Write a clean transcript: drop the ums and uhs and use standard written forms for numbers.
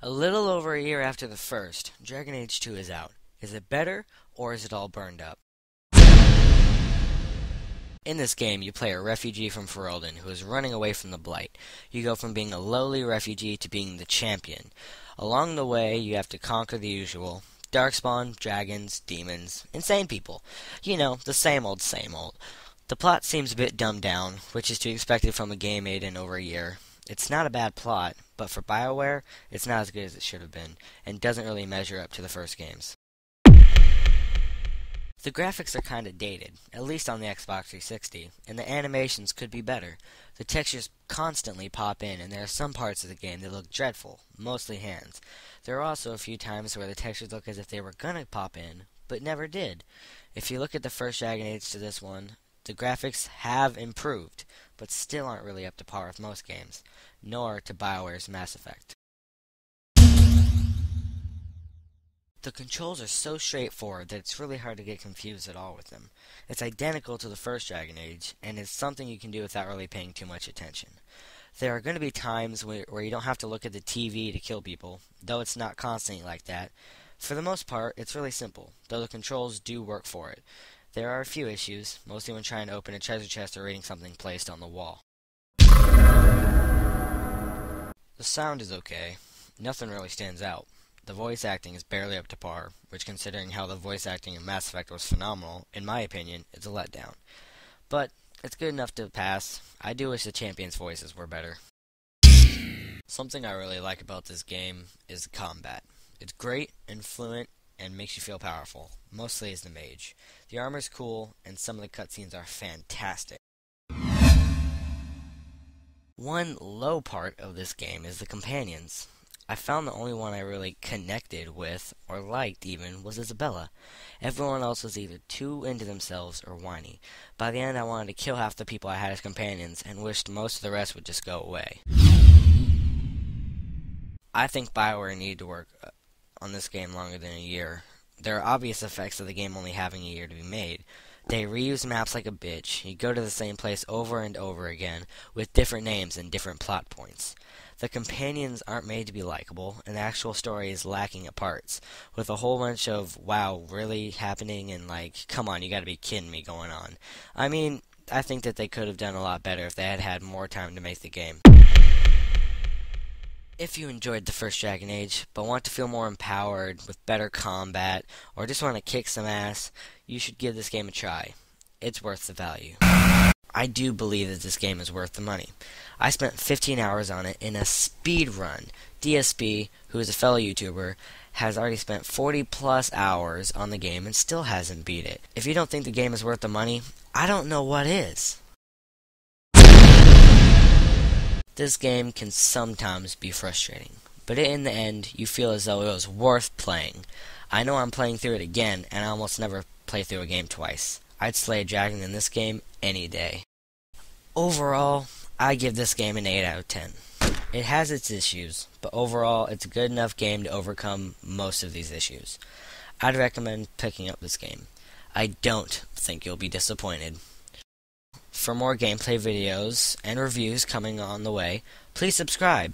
A little over a year after the first, Dragon Age 2 is out. Is it better, or is it all burned up? In this game, you play a refugee from Ferelden who is running away from the Blight. You go from being a lowly refugee to being the champion. Along the way, you have to conquer the usual. Darkspawn, dragons, demons, insane people. You know, the same old, same old. The plot seems a bit dumbed down, which is to be expected from a game made in over a year. It's not a bad plot, but for BioWare, it's not as good as it should have been, and doesn't really measure up to the first games. The graphics are kinda dated, at least on the Xbox 360, and the animations could be better. The textures constantly pop in, and there are some parts of the game that look dreadful, mostly hands. There are also a few times where the textures look as if they were gonna pop in, but never did. If you look at the first Dragon Age to this one, the graphics have improved, but still aren't really up to par with most games, nor to BioWare's Mass Effect. The controls are so straightforward that it's really hard to get confused at all with them. It's identical to the first Dragon Age, and it's something you can do without really paying too much attention. There are going to be times where you don't have to look at the TV to kill people, though it's not constantly like that. For the most part, it's really simple, though the controls do work for it. There are a few issues, mostly when trying to open a treasure chest or reading something placed on the wall. The sound is okay. Nothing really stands out. The voice acting is barely up to par, which, considering how the voice acting in Mass Effect was phenomenal, in my opinion, is a letdown. But it's good enough to pass. I do wish the champions' voices were better. Something I really like about this game is the combat. It's great and fluent and makes you feel powerful, mostly as the mage. The armor's cool, and some of the cutscenes are fantastic. One low part of this game is the companions. I found the only one I really connected with, or liked even, was Isabella. Everyone else was either too into themselves or whiny. By the end, I wanted to kill half the people I had as companions, and wished most of the rest would just go away. I think BioWare needed to work on this game longer than a year. There are obvious effects of the game only having a year to be made. They reuse maps like a bitch. You go to the same place over and over again, with different names and different plot points. The companions aren't made to be likable, and the actual story is lacking at parts, with a whole bunch of, wow, really happening, and like, come on, you gotta be kidding me going on. I mean, I think that they could have done a lot better if they had had more time to make the game. If you enjoyed the first Dragon Age, but want to feel more empowered, with better combat, or just want to kick some ass, you should give this game a try. It's worth the value. I do believe that this game is worth the money. I spent 15 hours on it in a speed run. DSP, who is a fellow YouTuber, has already spent 40 plus hours on the game and still hasn't beat it. If you don't think the game is worth the money, I don't know what is. This game can sometimes be frustrating, but in the end, you feel as though it was worth playing. I know I'm playing through it again, and I almost never play through a game twice. I'd slay a dragon in this game any day. Overall, I give this game an 8 out of 10. It has its issues, but overall, it's a good enough game to overcome most of these issues. I'd recommend picking up this game. I don't think you'll be disappointed. For more gameplay videos and reviews coming on the way, please subscribe.